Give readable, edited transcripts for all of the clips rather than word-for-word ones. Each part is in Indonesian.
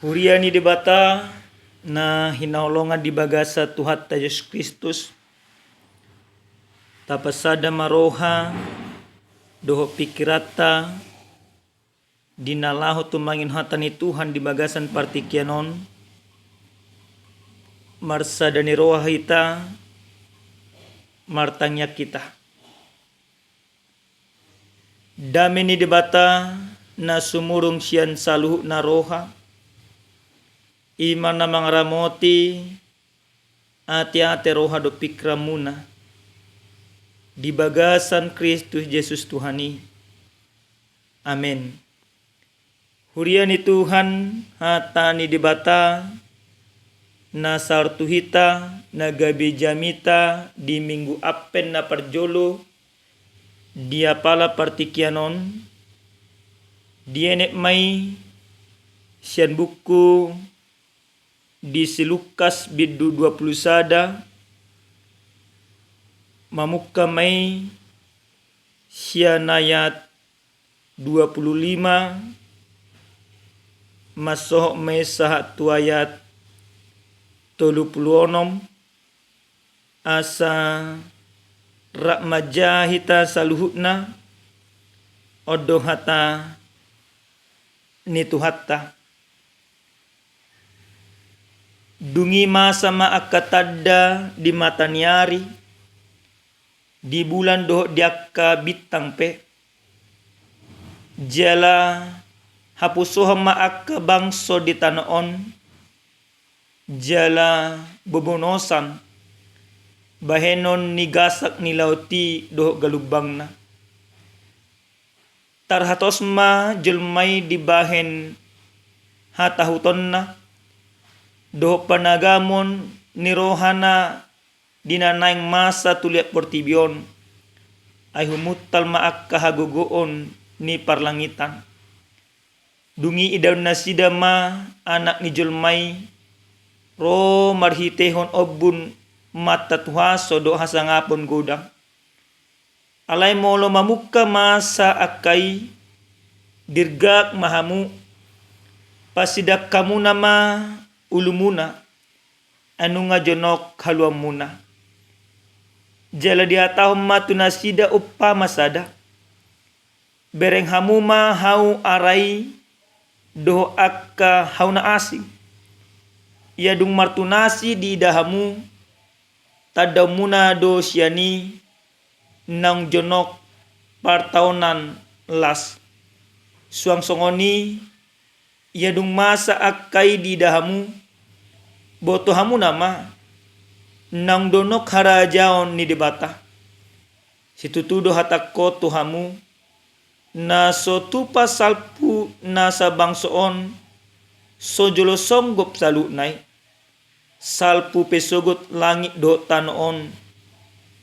Huriani debata na hinaulongan di bagasa Tuhan Yesus Kristus tapasada maroha doho pikirata dinalaho tumangin hatani Tuhan di bagasan partikianon marsada ni roha hita martanya kita dami ni debata na sumurong siyan saluhu na roha iman na mga ramoti ati-ati roha do pikra muna di bagasan Kristus Yesus Tuhani. Amen. Hurian ni Tuhan hata ni debata na sartuhita na gabi jamita di minggu apen na parjolo dia pala partikianon dienek mai sian buku di Lukas bidu 20 sada mamuka mai sian ayat 25 masuk mai sahatu ayat 36 asa rak majahita saluhutna odo hata nitu hatta dungi masa maakatadda di mata niari di bulan doh diakka bitang pe jala hapusoha maakka bangso di tanaon jala bobonosan bahenon ni gasak ni lauti doh galubang na tarhatos ma jelmai di bahen hatahuton na doh panagamon ni rohana dinanaing masa tuliat portibion ay humutal maak kahagogoon ni parlangitan dungi idaw na sidama anak ni Julmay ro marhitehon obun matatuhaso do hasangapon godang alay molo mamuka masa akay dirgak mahamu pasidak kamu nama ulumuna anu nga jonok haluam muna jala dihatahom matunasida uppa masada bereng hamuma hau arai doho akka hauna asing yadung martunasi di dahamu tadaw muna do siani nang jonok partaunan las suang songoni yadung masa akay di dahamu boto hamu nama nang donok harajaon ni debata situtudo hatako to hamu na so tupa salpu na sa bangsoon so jolo songgop salunay salpu pesogot langit do tanoon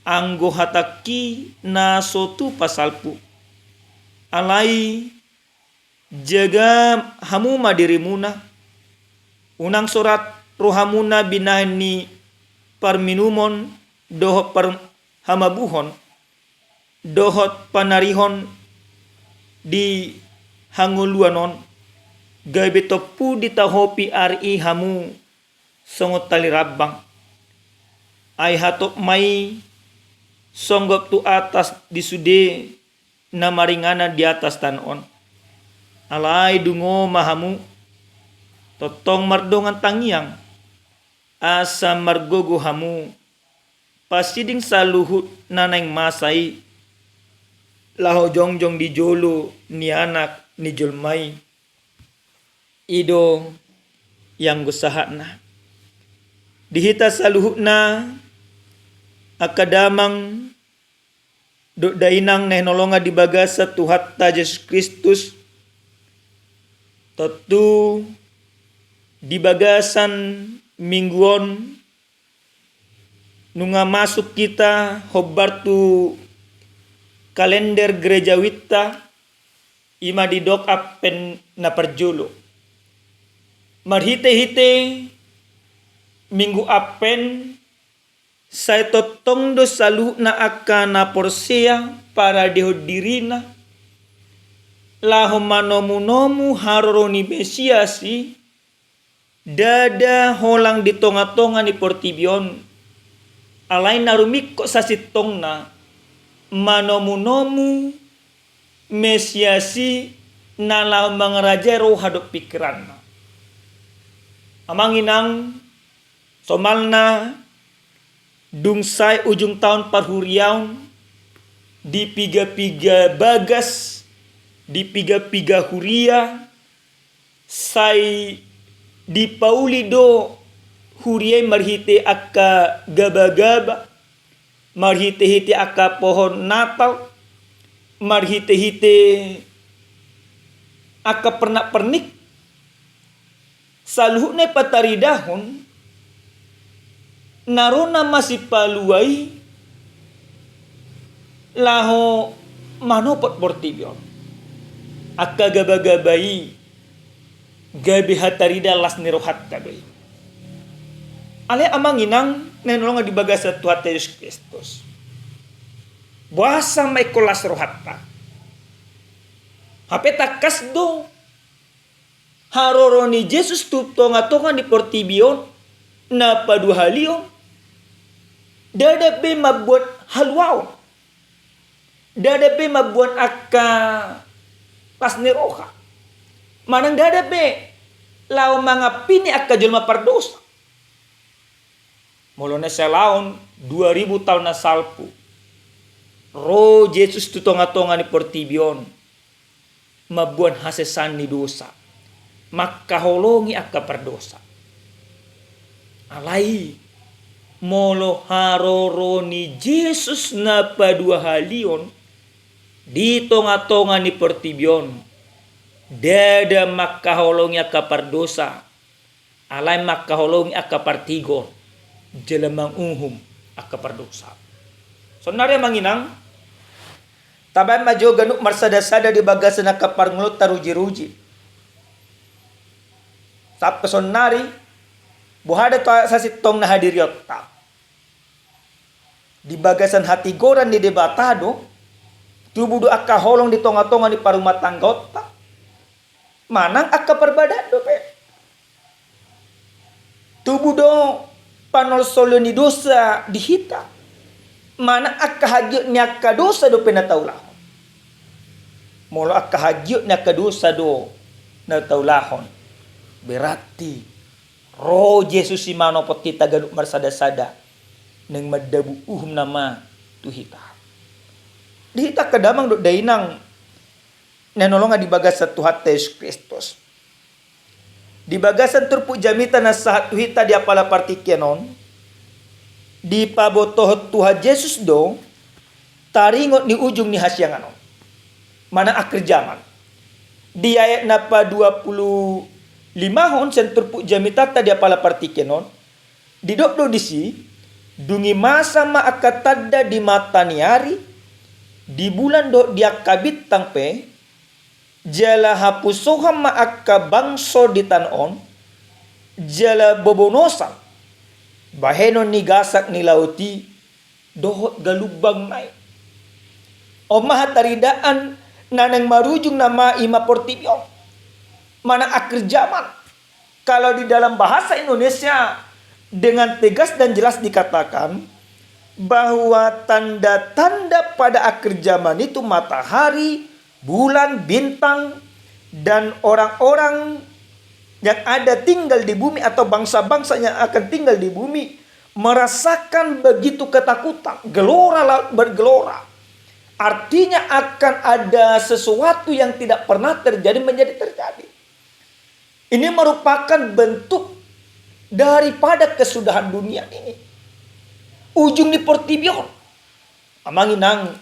anggo hataki na so tupa salpu alai jaga hamu madiri muna unang surat rohamuna binahin ni parminumon dohot par hamabuhon dohot panarihon di hanguluanon gabe topu di tahopi ari hamu songot talirabang ay hatop mai songgop tu atas di sude na maringana di atas tanon alay dungo mahamu totong mardongan tangiang asa margogo hamu pasiding saluhut naneng masai laho jongjong di jolo ni anak ni Julmay ido yang gusahat na dihita saluhut na akadamang do dainang nenolonga di bagasa Tuhan Yesus Kristus totu di bagasan mingguon nunga masuk kita hobartu kalender gereja witta ima di dok apen na parjolo marhite-hite minggu apen say totong do salu na aka na porsea para dihodirina laho manomu-nomu haroro ni Mesiasi Dada holang di tonga-tonga ni Portibion. Alay narumik ko sa sitong na manomu-nomu mesiasi nalau mangrajero hadap pikiran na. Amanginang somalna dungsay ujung tahun parhuriaun di piga-piga bagas di piga-piga huria say di paulido huriay marhite akka gaba-gaba, marhite-hite akka pohon natal, marhite-hite akka pernak-pernik. Saluhna pataridahon narona masih paluai laho manopot Portibion. Akka gaba-gabai gabi hatarida las nirohat tabai. Ale amanginang nenolong di bagasa Tuhan Yesus Kristus. Buasa may kolas rohatta. Hape takas do. Haroro ni Jesus tu tonga-tonga di Portibion na paduhalio. Dadabe mabuat halwaw. Dadabe mabuat akka las niroha. Manang dadabe lao mga pini akka julma pardosa. Mulanya sa laon 2000 tahun na salpu. Ro Jesus tu tonga-tonga ni Portibion. Mabuan hasesan ni dosa. Makaholongi akka pardosa. Alai molo haroro ni Jesus na padua halion di tonga-tonga ni Portibion. Dada makaholongi akka pardosa. Alay makaholongi akka partigon. Jelemang unghum akka pardosa. So nari manginang taban majo ganuk marsada-sada di bagasan akka parngulut taruji-ruji. Sap keson nari buhada to sa sitong na hadiriyota. Di bagasan hati goran di debatado tubudo akka holong di tonga-tonga di parumah tanggota. Manang akka perbadado pe. Tubudo panol solo ni dosa dihita. Mana akka hagyot ni akka dosa do penataulahon. Molo akka hagyot ni akka dosa do nataulahon. Berarti roh Jesus si manopot kita ganuk marsada-sada neng madabu nama tuhita. Dihita kadamang do dainang nanolonga di bagasan Tuhan Yesus Kristus. Di bagasan turpu jamita na sahat tuhita di apala partikenon. Di pabotohot Tuhan Yesus do taringot ni ujung ni hasyanganon. Mana akhir zaman. Di ayat napa 25 hon sen turpu jamita ta di apala partikenon. Di dokdo disi dungi masa ma akatadda di mata niari di bulan do dia kabit tangpe jala hapusoham maakka bangso di tanon jala bobonosan bahenon ni gasak ni lauti dohot galubang nai o mahataridaan nanang marujung nama ima Portibion mana akhir zaman. Kalau di dalam bahasa Indonesia dengan tegas dan jelas dikatakan bahwa tanda-tanda pada akhir zaman itu matahari, bulan, bintang, dan orang-orang yang ada tinggal di bumi atau bangsa-bangsa yang akan tinggal di bumi merasakan begitu ketakutan, gelora laut bergelora. Artinya akan ada sesuatu yang tidak pernah terjadi menjadi terjadi. Ini merupakan bentuk daripada kesudahan dunia ini. Ujung di Portibion. Amanginang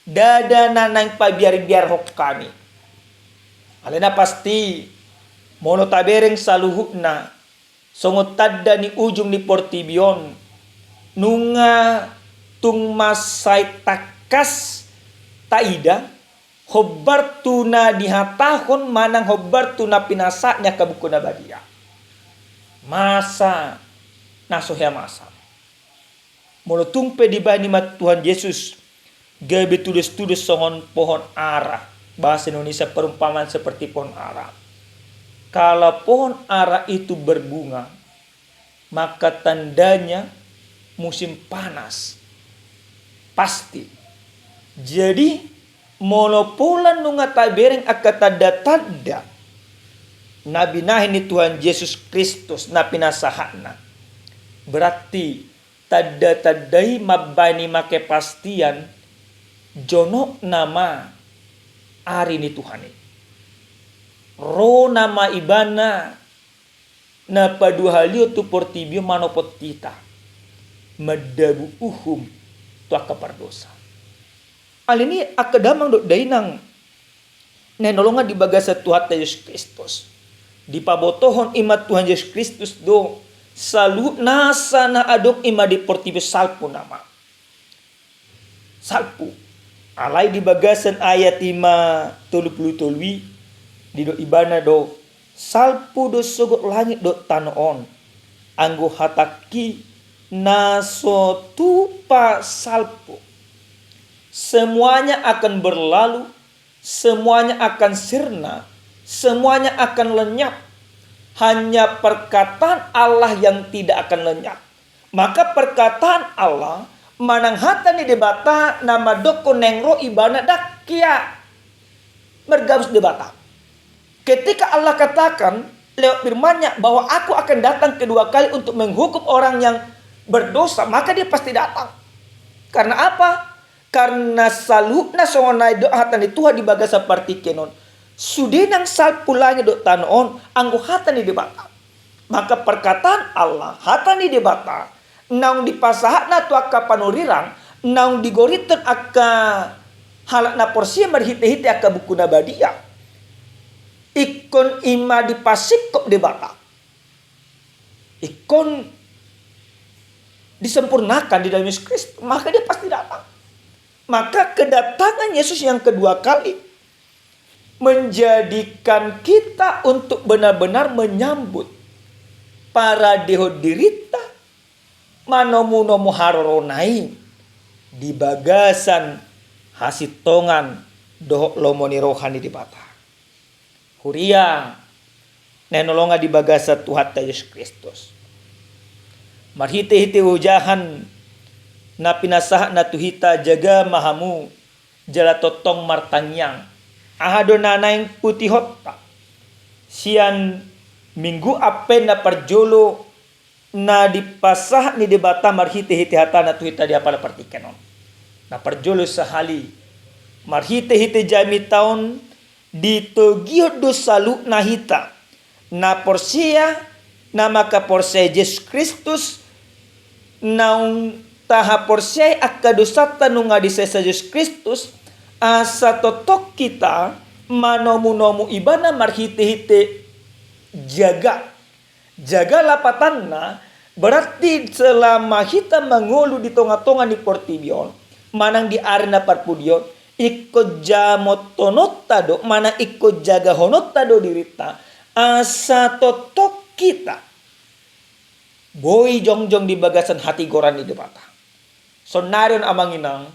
dada nanang pabiar-biar hok kami. Alena pasti mono tabereng saluhukna songot tadda ni ujung ni Portibion nunga tung masay takas taida hobbar tuna dihatahon manang hobbar tuna pinasanya kabuku nabadia masa nasohya masa mono tungpe di bani mat Tuhan Yesus gabe tudes-tudes songon pohon ara. Bahasa Indonesia perumpamaan seperti pohon ara. Kalau pohon ara itu berbunga, maka tandanya musim panas. Pasti. Jadi, molopolan nunga tabereng akatada tanda. Nabi ini Tuhan Yesus Kristus na pinasahana. Berarti tanda-tandai mabani make pastian jono nama ari ni Tuhan ini. Ro nama ibana na paduhalio tu portibio manopot tita. Madabu uhum tu akapardosa. Al ini akadamang do dainang nenolongan di bagasa Tuhan Yesus Kristus. Di pabotohon imat Tuhan Yesus Kristus do salu nasa na adok ima di portibio salpu nama. Salpu. Alai di bagasan ayat 5:33 di do ibana do salpu do sogot langit do tanoon anggo hataki naso tupa salpu. Semuanya akan berlalu, semuanya akan sirna, semuanya akan lenyap. Hanya perkataan Allah yang tidak akan lenyap. Maka perkataan Allah manang hata ni debata nama doko nengro ibana dakia bergabus debata. Ketika Allah katakan lewat firman-Nya bahwa aku akan datang kedua kali untuk menghukum orang yang berdosa, maka dia pasti datang. Karena apa? Karena salupna songonai do hatan di Tuhan di bagasa partikenon. Sudenang salpulanya do tanon anggo hatan di debata. Maka perkataan Allah hatan di debata naung dipasahna tu akka panurirang naung digoriton akka halakna porsia marhite-hite akka buku nabadia. Ikon ima dipasikop debata. Ikon disempurnakan di dalam Yesus Kristus, maka dia pasti datang. Maka kedatangan Yesus yang kedua kali menjadikan kita untuk benar-benar menyambut para dehodirita manomu-nomu haroronai di bagasan hasitongan dohok lomoni rohani di bata. Huria nenolonga di bagasa Tuhan Yesus Kristus. Marhite-hite hujahan na pinasah na tuhita jaga mahamu jala totong martanyang ahado nanaing putihota sian minggu apen na parjolo na dipasah ni debata marhite-hite hata na tuhita di apala partikenon na parjolo sahali marhite-hite jami taon dito giyodo salu na hita na porsia na maka porsia Jesus Kristus naung taha porsiay akadusata nung nga di sa Jesus Kristus sa totok kita manomu-nomu iba na marhite-hite jaga lapatan na berarti selama kita mengulu di tonga-tonga ni portibion manang di arena parpudion ikut jamotonotado mana ikut jaga honotado dirita sa totok kita boy jongjong di bagasan hati goran di debata. So narion amanginang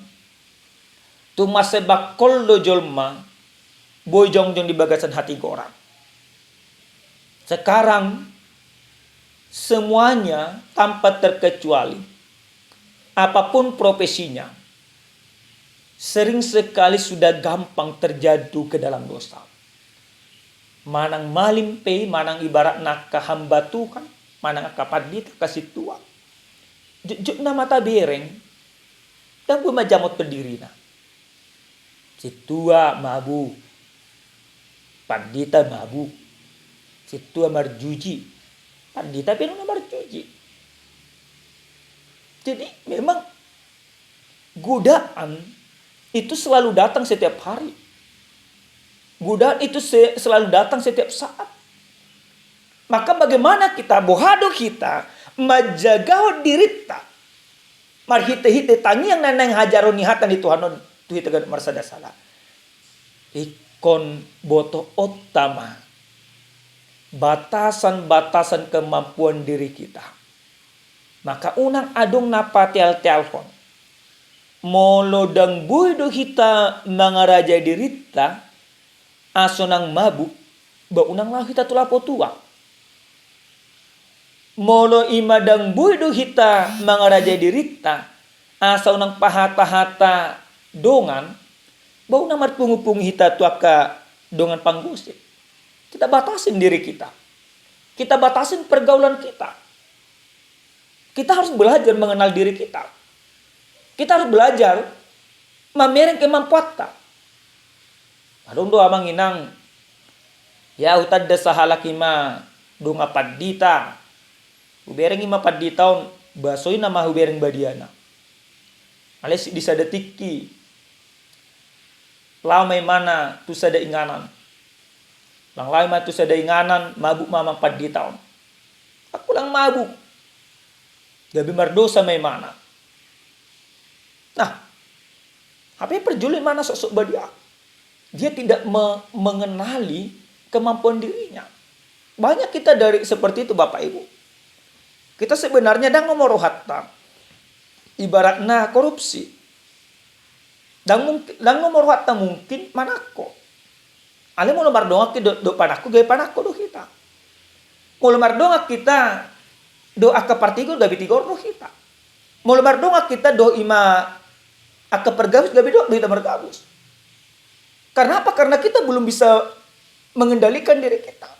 tumasebakol do jolma boy jongjong di bagasan hati goran. Sekarang semuanya tanpa terkecuali apapun profesinya sering sekali sudah gampang terjatuh ke dalam dosa. Manang malimpe, manang ibarat nak kahamba Tuhan, manang kapadita kasih tua. Juk na mata bereng dan bumajamot berdiri na. Si tua mabu, pandita mabu, si tua marjuji, pandita pun marjuji. Jadi memang godaan itu selalu datang setiap hari. Godaan itu selalu datang setiap saat. Maka bagaimana kita bohado kita menjaga dirita marhite-hite tangi yang neneng hajaron nihatan di Tuhanon tuhita gan marsada salah. Ikon boto utama batasan-batasan kemampuan diri kita. Maka unang adong napatial telepon. Molodang buido kita mangaraja dirita asonang mabuk ba unang lahu hita tulapo tua. Molo imadang buido hita mangaraja dirita asa unang pahata-hata dongan ba unang marpungu-pungu hita tuaka dongan panggusip. Kita batasin diri kita. Kita batasin pergaulan kita. Kita harus belajar mengenal diri kita. Kita harus belajar mamereng kemampuan ta. Adong do amang inang ya utad da sahala kima dunga paddita. Ubereng ima padditaon basoy na mahubereng badiana. Alis di sada tikki. Lamay mana tu sada inganan. Lang lama tu sada inganan mabuk mamang padditaon. Aku lang mabuk. Gabi mardosa may mana. Nah, apa yang perjulit mana sosok badia? Dia tidak mengenali kemampuan dirinya. Banyak kita dari seperti itu Bapak Ibu. Kita sebenarnya dang nomor hatta. Ibaratnya korupsi. Dang nomor hatta mungkin manako. Ale mo lemar dongak do panako gaya panako do kita. Mo lemar dongak kita do aka partigol gabi tigor do kita. Mo lemar dongak kita do ima aka pergabus gabi do kita bergabus. Karena apa? Karena kita belum bisa mengendalikan diri kita.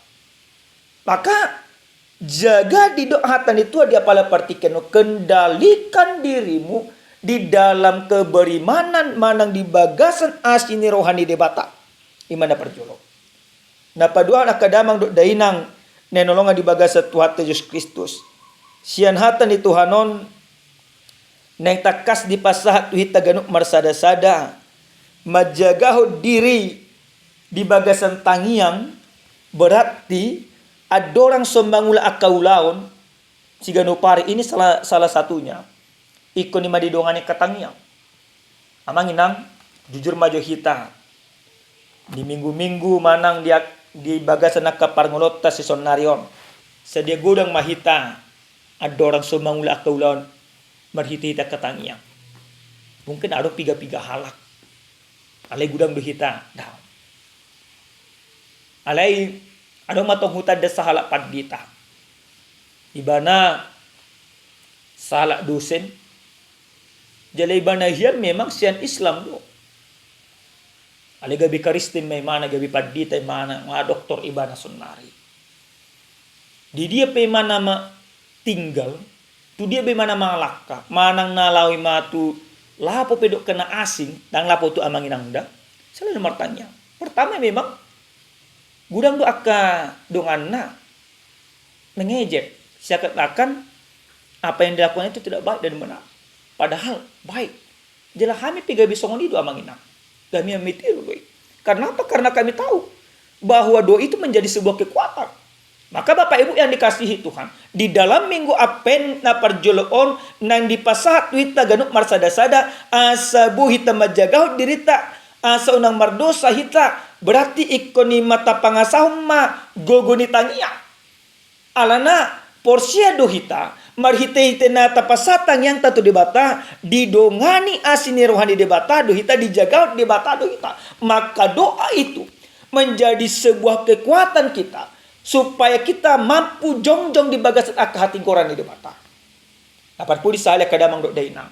Maka jaga di dohatan itu dia pala partikan, kendalikan dirimu di dalam keberimanan manang di bagasan asini rohani debata. Imana perjolo. Na padua nakadamang do dainang nenolongan di bagasa Tuhan Yesus Kristus. Sian hatan di Tuhanon neng takas di pasahat tuhita ganuk marsada-sada. Majagaho diri di bagasan tangiang berarti ada orang sombangula akaulaon si ganupari ini salah satunya. Ikon ni madidongani katangiang. Amang inang jujur majo hita. Di minggu-minggu manang dia di bagasan nakaparngolota si sonarion. Sedia godang mahita ada orang sombangula akaulaon marhita-hita katangiang. Mungkin ada piga-piga halak. Alay gudang duhita daw. Alay ada matong hutad da sahala paddita. Ibana sahala dosen. Jalay ibana hiyan memang siyan Islam do. Alay gabi karistin may mana gabi paddita mana mga doktor ibana sunnari. Di dia pe mana tinggal, tu dia be mana malaka, manang nalawi matu lapo pedok kena asing dan lapo tu amang inang da. Selalu martanya. Pertama memang gudang do akka donganna mengejek seakan-akan apa yang dilakukan itu tidak baik dan benar. Padahal baik. Jelah kami piga bisongon itu amang inang. Kami amitir doi. Karena apa? Karena kami tahu bahwa doa itu menjadi sebuah kekuatan. Maka Bapak Ibu yang dikasihi Tuhan, di dalam minggu apen na parjoloon nang dipasahat wita ganuk marsada-sada asabu hita majagaw dirita asa unang mardosa hita berarti ikoni mata pangasahum ma gogoni tangia. Alana porsia do hita marhite-hite na tapasatang yang tatu debata didongani asini rohani debata do hita dijagaw debata do hita. Maka doa itu menjadi sebuah kekuatan kita supaya kita mampu jongjong di bagasan ak hati koran di mata. Dapat pun disala kadamang dok dainang.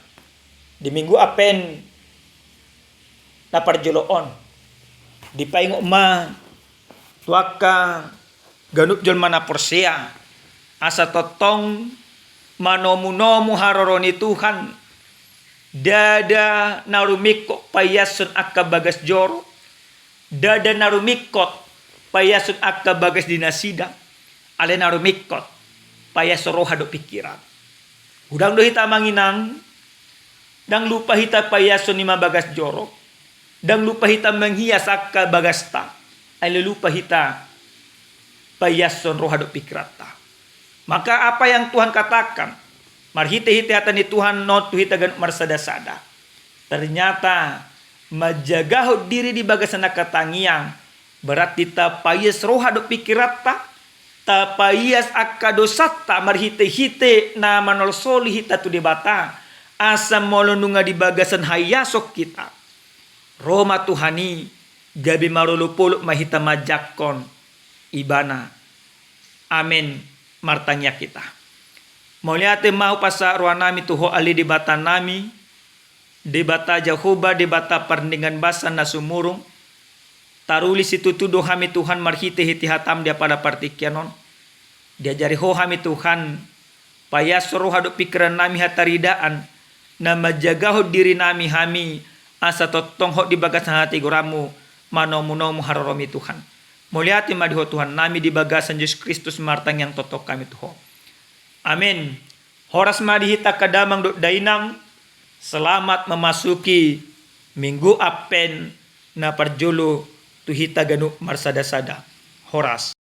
Di minggu apen napar joloon. Di paingok ma tuaka ganuk jol mana porsia. Asa totong manomu-nomu haroroni Tuhan. Dada narumikok payasun akka bagas joro. Dada narumikot payasun akka bagas dinasida ale narumikot payas roha do pikiran udang do hita manginang dang lupa hita payasun lima bagas jorok dang lupa hita menghias akka bagasta ale lupa hita payasun roha do pikirata. Maka apa yang Tuhan katakan marhite-hite hatan ni Tuhan not tu hita gan marsada-sada ternyata majagaho diri di bagasan katangiang berarti tapayas roha do pikirata tapayas akadosata marhite-hite na manolsoli hita tu debata asam molonunga di bagasan hayasok kita Roma Tuhani gabi marulupuluk mahita majakon ibana. Amin. Martangya kita. Mauliate mau pasa ruang nami tuho ali di bata nami. Di bata Jahoba, di bata perningan basa na sumurung. Taruli situ tudo kami Tuhan marhite hiti hatam dia pada partikyanon. Diajari ho kami Tuhan. Payasoro haduk pikiran nami hataridaan. Na majagaho diri nami asa totong ho di bagasan hati guramu. Manomu haroromi Tuhan. Muliati madiho Tuhan nami di bagasan Yesus Kristus martang yang totok kami tuho. Amin. Horas madihita kadamang dok dainang. Selamat memasuki minggu apen na parjolo tuhita ganu marsada-sada. Horas.